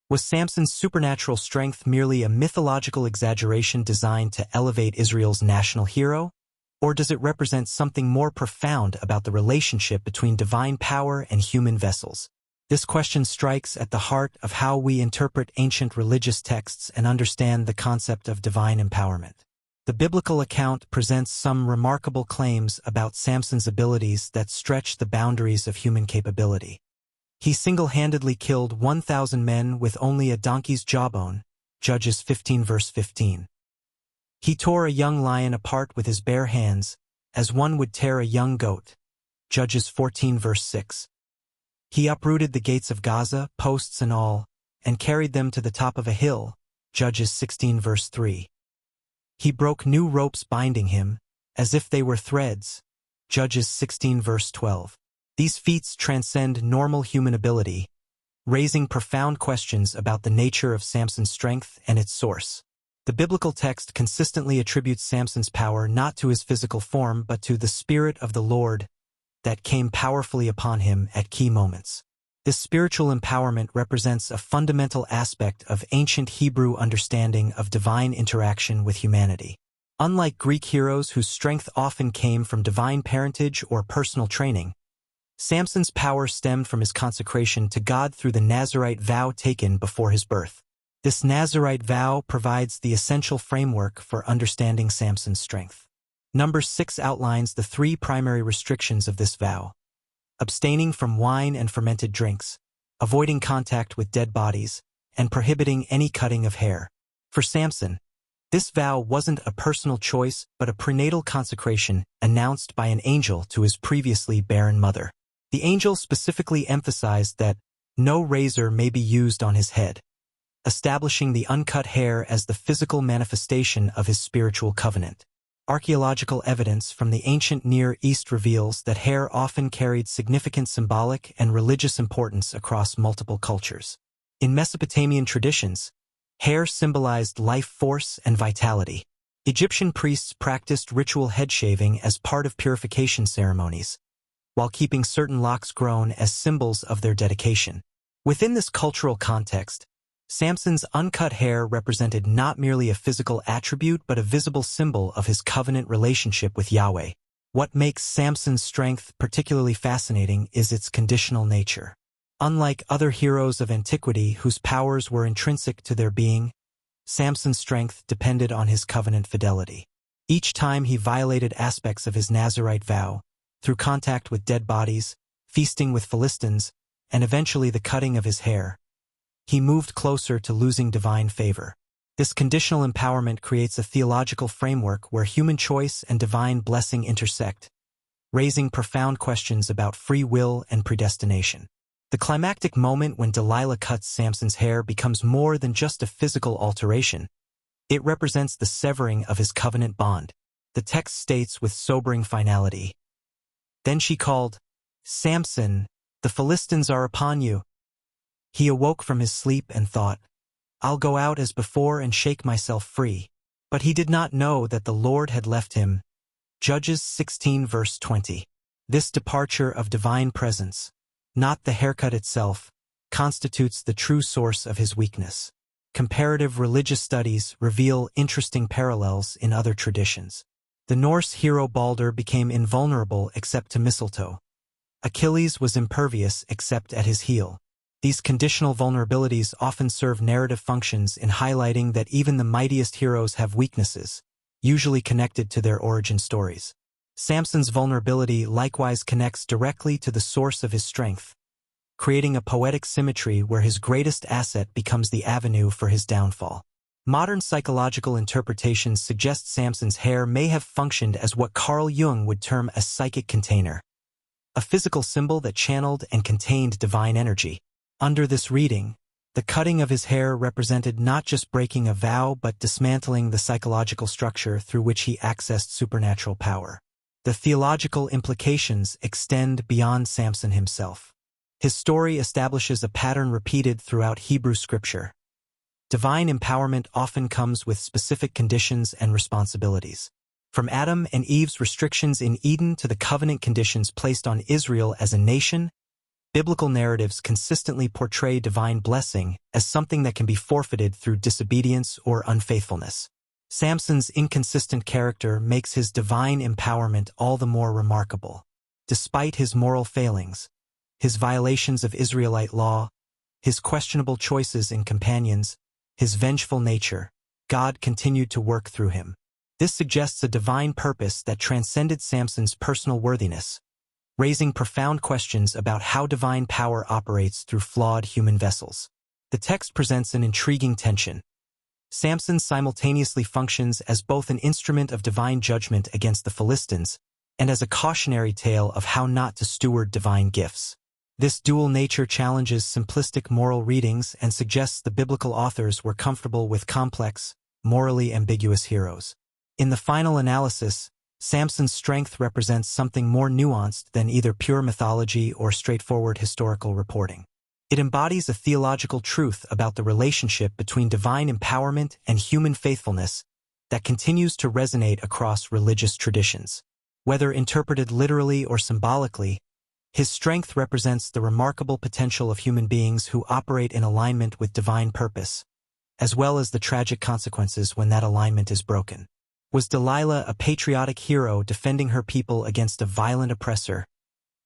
Was Samson's supernatural strength merely a mythological exaggeration designed to elevate Israel's national hero? Or does it represent something more profound about the relationship between divine power and human vessels? This question strikes at the heart of how we interpret ancient religious texts and understand the concept of divine empowerment. The biblical account presents some remarkable claims about Samson's abilities that stretch the boundaries of human capability. He single-handedly killed 1,000 men with only a donkey's jawbone, Judges 15 verse 15. He tore a young lion apart with his bare hands, as one would tear a young goat, Judges 14 verse 6. He uprooted the gates of Gaza, posts and all, and carried them to the top of a hill, Judges 16 verse 3. He broke new ropes binding him, as if they were threads, Judges 16 verse 12. These feats transcend normal human ability, raising profound questions about the nature of Samson's strength and its source. The biblical text consistently attributes Samson's power not to his physical form but to the Spirit of the Lord that came powerfully upon him at key moments. This spiritual empowerment represents a fundamental aspect of ancient Hebrew understanding of divine interaction with humanity. Unlike Greek heroes whose strength often came from divine parentage or personal training, Samson's power stemmed from his consecration to God through the Nazirite vow taken before his birth. This Nazirite vow provides the essential framework for understanding Samson's strength. Number 6 outlines the 3 primary restrictions of this vow: abstaining from wine and fermented drinks, avoiding contact with dead bodies, and prohibiting any cutting of hair. For Samson, this vow wasn't a personal choice but a prenatal consecration announced by an angel to his previously barren mother. The angel specifically emphasized that no razor may be used on his head, establishing the uncut hair as the physical manifestation of his spiritual covenant. Archaeological evidence from the ancient Near East reveals that hair often carried significant symbolic and religious importance across multiple cultures. In Mesopotamian traditions, hair symbolized life force and vitality. Egyptian priests practiced ritual head shaving as part of purification ceremonies, while keeping certain locks grown as symbols of their dedication. Within this cultural context, Samson's uncut hair represented not merely a physical attribute but a visible symbol of his covenant relationship with Yahweh. What makes Samson's strength particularly fascinating is its conditional nature. Unlike other heroes of antiquity whose powers were intrinsic to their being, Samson's strength depended on his covenant fidelity. Each time he violated aspects of his Nazirite vow, through contact with dead bodies, feasting with Philistines, and eventually the cutting of his hair, he moved closer to losing divine favor. This conditional empowerment creates a theological framework where human choice and divine blessing intersect, raising profound questions about free will and predestination. The climactic moment when Delilah cuts Samson's hair becomes more than just a physical alteration. It represents the severing of his covenant bond. The text states with sobering finality, "Then she called, 'Samson, the Philistines are upon you.' He awoke from his sleep and thought, 'I'll go out as before and shake myself free.' But he did not know that the Lord had left him." Judges 16 verse 20. This departure of divine presence, not the haircut itself, constitutes the true source of his weakness. Comparative religious studies reveal interesting parallels in other traditions. The Norse hero Balder became invulnerable except to mistletoe. Achilles was impervious except at his heel. These conditional vulnerabilities often serve narrative functions in highlighting that even the mightiest heroes have weaknesses, usually connected to their origin stories. Samson's vulnerability likewise connects directly to the source of his strength, creating a poetic symmetry where his greatest asset becomes the avenue for his downfall. Modern psychological interpretations suggest Samson's hair may have functioned as what Carl Jung would term a psychic container, a physical symbol that channeled and contained divine energy. Under this reading, the cutting of his hair represented not just breaking a vow but dismantling the psychological structure through which he accessed supernatural power. The theological implications extend beyond Samson himself. His story establishes a pattern repeated throughout Hebrew scripture. Divine empowerment often comes with specific conditions and responsibilities. From Adam and Eve's restrictions in Eden to the covenant conditions placed on Israel as a nation, biblical narratives consistently portray divine blessing as something that can be forfeited through disobedience or unfaithfulness. Samson's inconsistent character makes his divine empowerment all the more remarkable. Despite his moral failings, his violations of Israelite law, his questionable choices in companions, his vengeful nature, God continued to work through him. This suggests a divine purpose that transcended Samson's personal worthiness, raising profound questions about how divine power operates through flawed human vessels. The text presents an intriguing tension. Samson simultaneously functions as both an instrument of divine judgment against the Philistines and as a cautionary tale of how not to steward divine gifts. This dual nature challenges simplistic moral readings and suggests the biblical authors were comfortable with complex, morally ambiguous heroes. In the final analysis, Samson's strength represents something more nuanced than either pure mythology or straightforward historical reporting. It embodies a theological truth about the relationship between divine empowerment and human faithfulness that continues to resonate across religious traditions. Whether interpreted literally or symbolically, his strength represents the remarkable potential of human beings who operate in alignment with divine purpose, as well as the tragic consequences when that alignment is broken. Was Delilah a patriotic hero defending her people against a violent oppressor,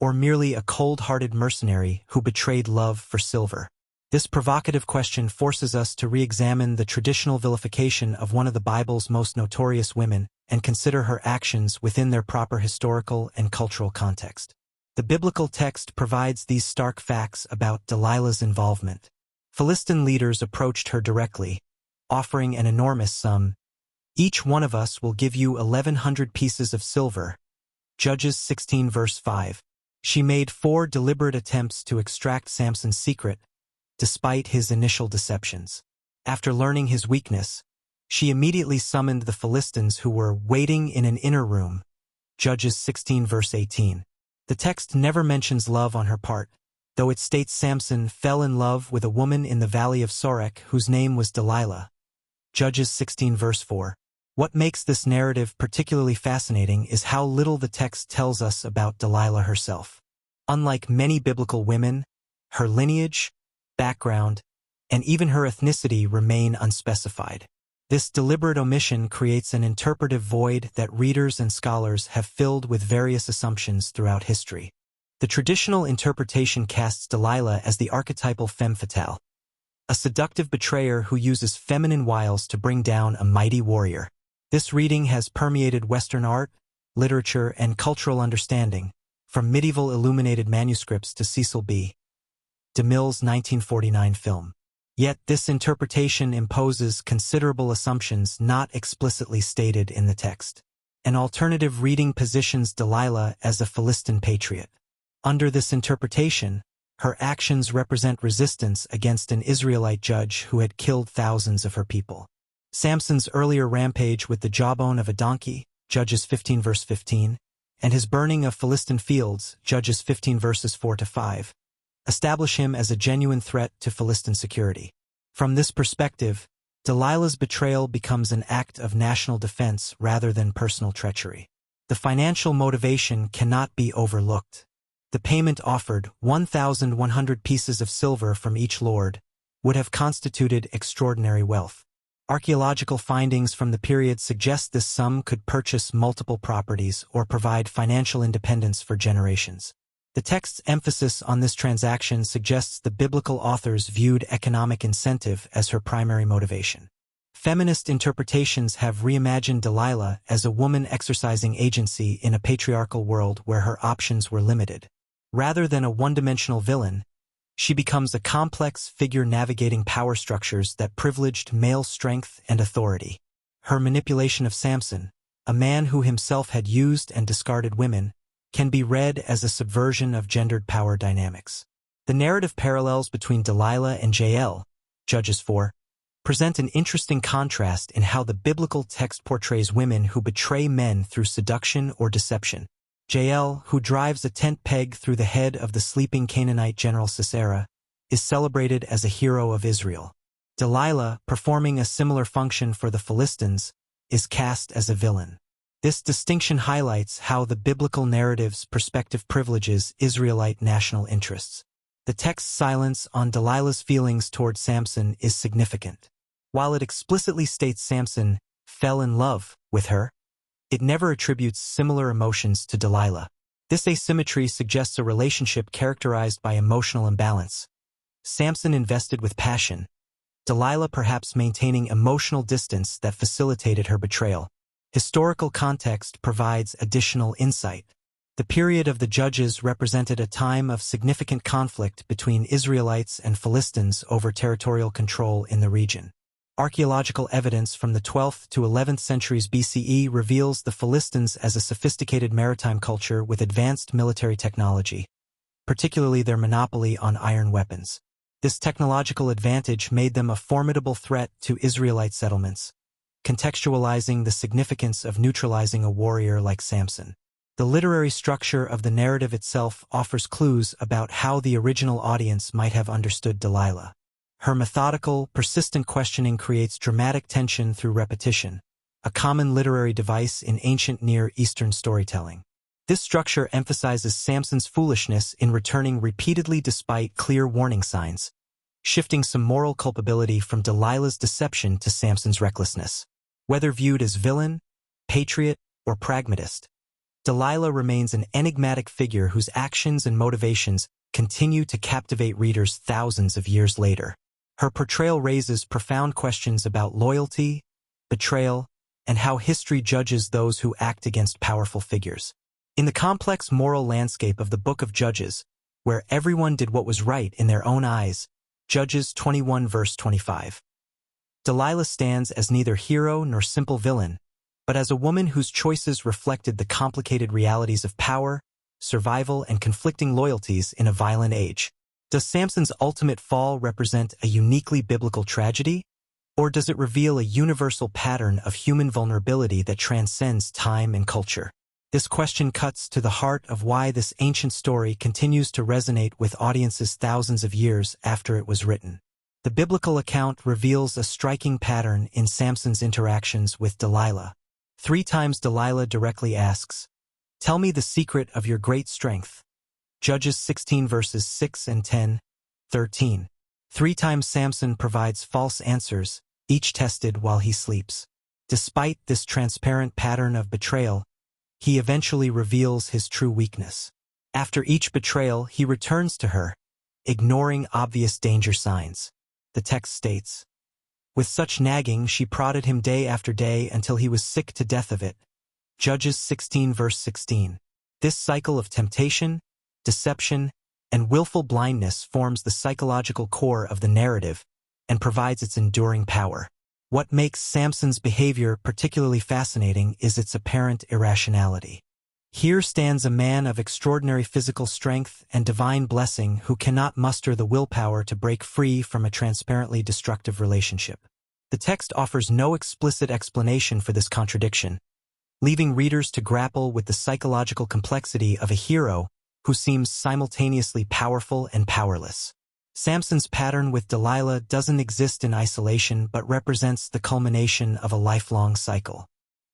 or merely a cold-hearted mercenary who betrayed love for silver? This provocative question forces us to re-examine the traditional vilification of one of the Bible's most notorious women and consider her actions within their proper historical and cultural context. The biblical text provides these stark facts about Delilah's involvement. Philistine leaders approached her directly, offering an enormous sum. "Each one of us will give you 1,100 pieces of silver." Judges 16 verse 5. She made 4 deliberate attempts to extract Samson's secret, despite his initial deceptions. After learning his weakness, she immediately summoned the Philistines who were waiting in an inner room. Judges 16 verse 18. The text never mentions love on her part, though it states Samson fell in love with a woman in the valley of Sorek whose name was Delilah. Judges 16 verse 4. What makes this narrative particularly fascinating is how little the text tells us about Delilah herself. Unlike many biblical women, her lineage, background, and even her ethnicity remain unspecified. This deliberate omission creates an interpretive void that readers and scholars have filled with various assumptions throughout history. The traditional interpretation casts Delilah as the archetypal femme fatale, a seductive betrayer who uses feminine wiles to bring down a mighty warrior. This reading has permeated Western art, literature, and cultural understanding, from medieval illuminated manuscripts to Cecil B. DeMille's 1949 film. Yet this interpretation imposes considerable assumptions not explicitly stated in the text. An alternative reading positions Delilah as a Philistine patriot. Under this interpretation, her actions represent resistance against an Israelite judge who had killed thousands of her people. Samson's earlier rampage with the jawbone of a donkey, Judges 15 verse 15, and his burning of Philistine fields, Judges 15 verses 4 to 5, establish him as a genuine threat to Philistine security. From this perspective, Delilah's betrayal becomes an act of national defense rather than personal treachery. The financial motivation cannot be overlooked. The payment offered, 1,100 pieces of silver from each lord, would have constituted extraordinary wealth. Archaeological findings from the period suggest this sum could purchase multiple properties or provide financial independence for generations. The text's emphasis on this transaction suggests the biblical authors viewed economic incentive as her primary motivation. Feminist interpretations have reimagined Delilah as a woman exercising agency in a patriarchal world where her options were limited. Rather than a one-dimensional villain, she becomes a complex figure navigating power structures that privileged male strength and authority. Her manipulation of Samson, a man who himself had used and discarded women, can be read as a subversion of gendered power dynamics. The narrative parallels between Delilah and Jael, Judges 4, present an interesting contrast in how the biblical text portrays women who betray men through seduction or deception. Jael, who drives a tent peg through the head of the sleeping Canaanite general Sisera, is celebrated as a hero of Israel. Delilah, performing a similar function for the Philistines, is cast as a villain. This distinction highlights how the biblical narrative's perspective privileges Israelite national interests. The text's silence on Delilah's feelings toward Samson is significant. While it explicitly states Samson fell in love with her, it never attributes similar emotions to Delilah. This asymmetry suggests a relationship characterized by emotional imbalance. Samson invested with passion, Delilah perhaps maintaining emotional distance that facilitated her betrayal. Historical context provides additional insight. The period of the Judges represented a time of significant conflict between Israelites and Philistines over territorial control in the region. Archaeological evidence from the 12th to 11th centuries BCE reveals the Philistines as a sophisticated maritime culture with advanced military technology, particularly their monopoly on iron weapons. This technological advantage made them a formidable threat to Israelite settlements, contextualizing the significance of neutralizing a warrior like Samson. The literary structure of the narrative itself offers clues about how the original audience might have understood Delilah. Her methodical, persistent questioning creates dramatic tension through repetition, a common literary device in ancient Near Eastern storytelling. This structure emphasizes Samson's foolishness in returning repeatedly despite clear warning signs, shifting some moral culpability from Delilah's deception to Samson's recklessness. Whether viewed as villain, patriot, or pragmatist, Delilah remains an enigmatic figure whose actions and motivations continue to captivate readers thousands of years later. Her portrayal raises profound questions about loyalty, betrayal, and how history judges those who act against powerful figures. In the complex moral landscape of the Book of Judges, where everyone did what was right in their own eyes, Judges 21 verse 25. Delilah stands as neither hero nor simple villain, but as a woman whose choices reflected the complicated realities of power, survival, and conflicting loyalties in a violent age. Does Samson's ultimate fall represent a uniquely biblical tragedy, or does it reveal a universal pattern of human vulnerability that transcends time and culture? This question cuts to the heart of why this ancient story continues to resonate with audiences thousands of years after it was written. The biblical account reveals a striking pattern in Samson's interactions with Delilah. 3 times Delilah directly asks, "Tell me the secret of your great strength." Judges 16 verses 6 and 10, 13. 3 times Samson provides false answers, each tested while he sleeps. Despite this transparent pattern of betrayal, he eventually reveals his true weakness. After each betrayal, he returns to her, ignoring obvious danger signs. The text states, "With such nagging she prodded him day after day until he was sick to death of it." Judges 16 verse 16. This cycle of temptation, deception, and willful blindness forms the psychological core of the narrative and provides its enduring power. What makes Samson's behavior particularly fascinating is its apparent irrationality. Here stands a man of extraordinary physical strength and divine blessing who cannot muster the willpower to break free from a transparently destructive relationship. The text offers no explicit explanation for this contradiction, leaving readers to grapple with the psychological complexity of a hero who seems simultaneously powerful and powerless. Samson's pattern with Delilah doesn't exist in isolation but represents the culmination of a lifelong cycle.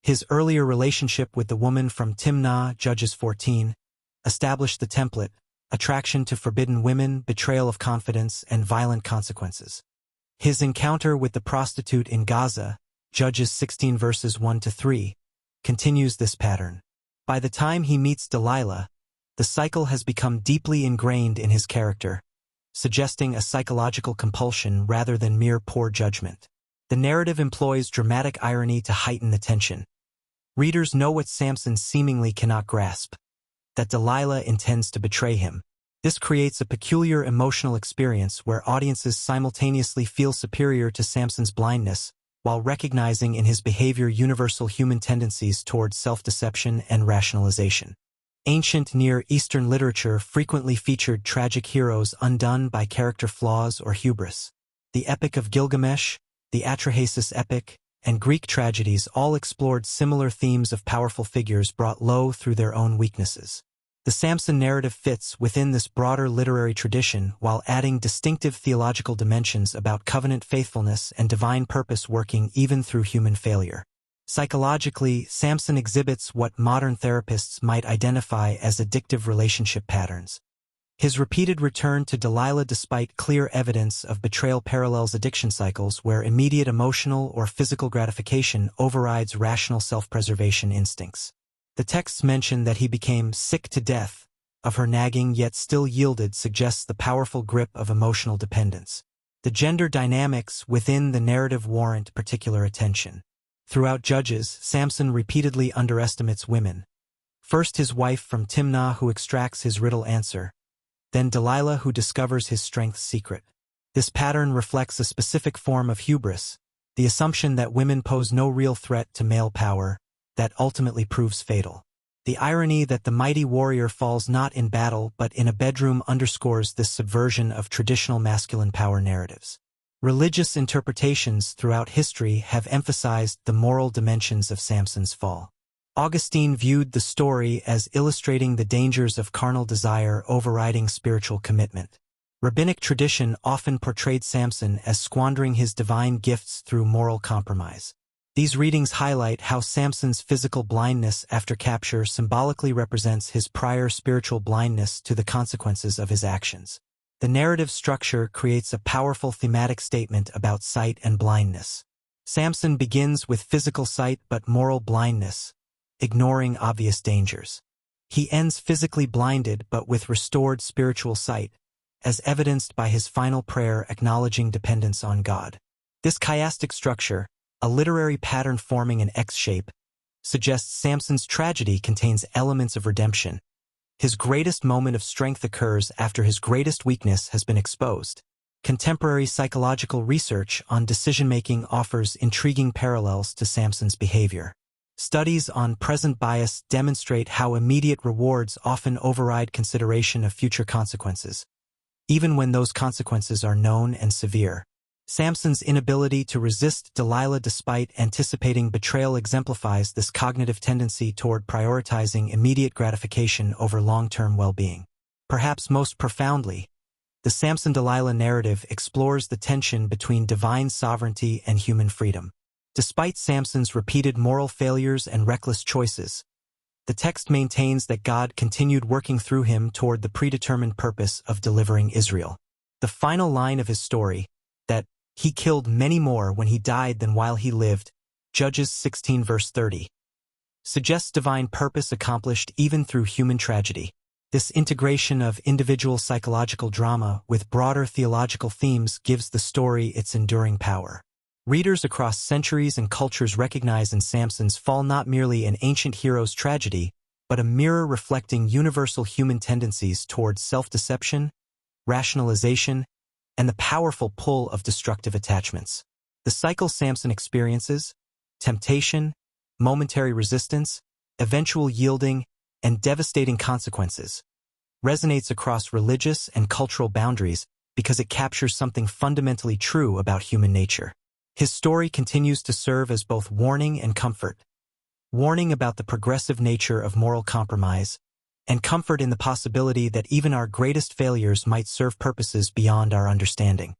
His earlier relationship with the woman from Timnah, Judges 14, established the template: attraction to forbidden women, betrayal of confidence, and violent consequences. His encounter with the prostitute in Gaza, Judges 16 verses 1 to 3, continues this pattern. By the time he meets Delilah, the cycle has become deeply ingrained in his character, suggesting a psychological compulsion rather than mere poor judgment. The narrative employs dramatic irony to heighten the tension. Readers know what Samson seemingly cannot grasp: that Delilah intends to betray him. This creates a peculiar emotional experience where audiences simultaneously feel superior to Samson's blindness, while recognizing in his behavior universal human tendencies towards self-deception and rationalization. Ancient Near Eastern literature frequently featured tragic heroes undone by character flaws or hubris. The Epic of Gilgamesh, the Atrahasis epic, and Greek tragedies all explored similar themes of powerful figures brought low through their own weaknesses. The Samson narrative fits within this broader literary tradition while adding distinctive theological dimensions about covenant faithfulness and divine purpose working even through human failure. Psychologically, Samson exhibits what modern therapists might identify as addictive relationship patterns. His repeated return to Delilah despite clear evidence of betrayal parallels addiction cycles where immediate emotional or physical gratification overrides rational self-preservation instincts. The texts mention that he became sick to death of her nagging yet still yielded suggests the powerful grip of emotional dependence. The gender dynamics within the narrative warrant particular attention. Throughout Judges, Samson repeatedly underestimates women. First his wife from Timnah who extracts his riddle answer, then Delilah who discovers his strength's secret. This pattern reflects a specific form of hubris, the assumption that women pose no real threat to male power, that ultimately proves fatal. The irony that the mighty warrior falls not in battle but in a bedroom underscores this subversion of traditional masculine power narratives. Religious interpretations throughout history have emphasized the moral dimensions of Samson's fall. Augustine viewed the story as illustrating the dangers of carnal desire overriding spiritual commitment. Rabbinic tradition often portrayed Samson as squandering his divine gifts through moral compromise. These readings highlight how Samson's physical blindness after capture symbolically represents his prior spiritual blindness to the consequences of his actions. The narrative structure creates a powerful thematic statement about sight and blindness. Samson begins with physical sight but moral blindness, ignoring obvious dangers. He ends physically blinded but with restored spiritual sight, as evidenced by his final prayer acknowledging dependence on God. This chiastic structure, a literary pattern forming an X shape, suggests Samson's tragedy contains elements of redemption. His greatest moment of strength occurs after his greatest weakness has been exposed. Contemporary psychological research on decision-making offers intriguing parallels to Samson's behavior. Studies on present bias demonstrate how immediate rewards often override consideration of future consequences, even when those consequences are known and severe. Samson's inability to resist Delilah despite anticipating betrayal exemplifies this cognitive tendency toward prioritizing immediate gratification over long-term well-being. Perhaps most profoundly, the Samson-Delilah narrative explores the tension between divine sovereignty and human freedom. Despite Samson's repeated moral failures and reckless choices, the text maintains that God continued working through him toward the predetermined purpose of delivering Israel. The final line of his story, that he killed many more when he died than while he lived, Judges 16 verse 30, suggests divine purpose accomplished even through human tragedy. This integration of individual psychological drama with broader theological themes gives the story its enduring power. Readers across centuries and cultures recognize in Samson's fall not merely an ancient hero's tragedy, but a mirror reflecting universal human tendencies towards self-deception, rationalization, and the powerful pull of destructive attachments. The cycle Samson experiences, temptation, momentary resistance, eventual yielding, and devastating consequences, resonates across religious and cultural boundaries because it captures something fundamentally true about human nature. His story continues to serve as both warning and comfort. Warning about the progressive nature of moral compromise, and comfort in the possibility that even our greatest failures might serve purposes beyond our understanding.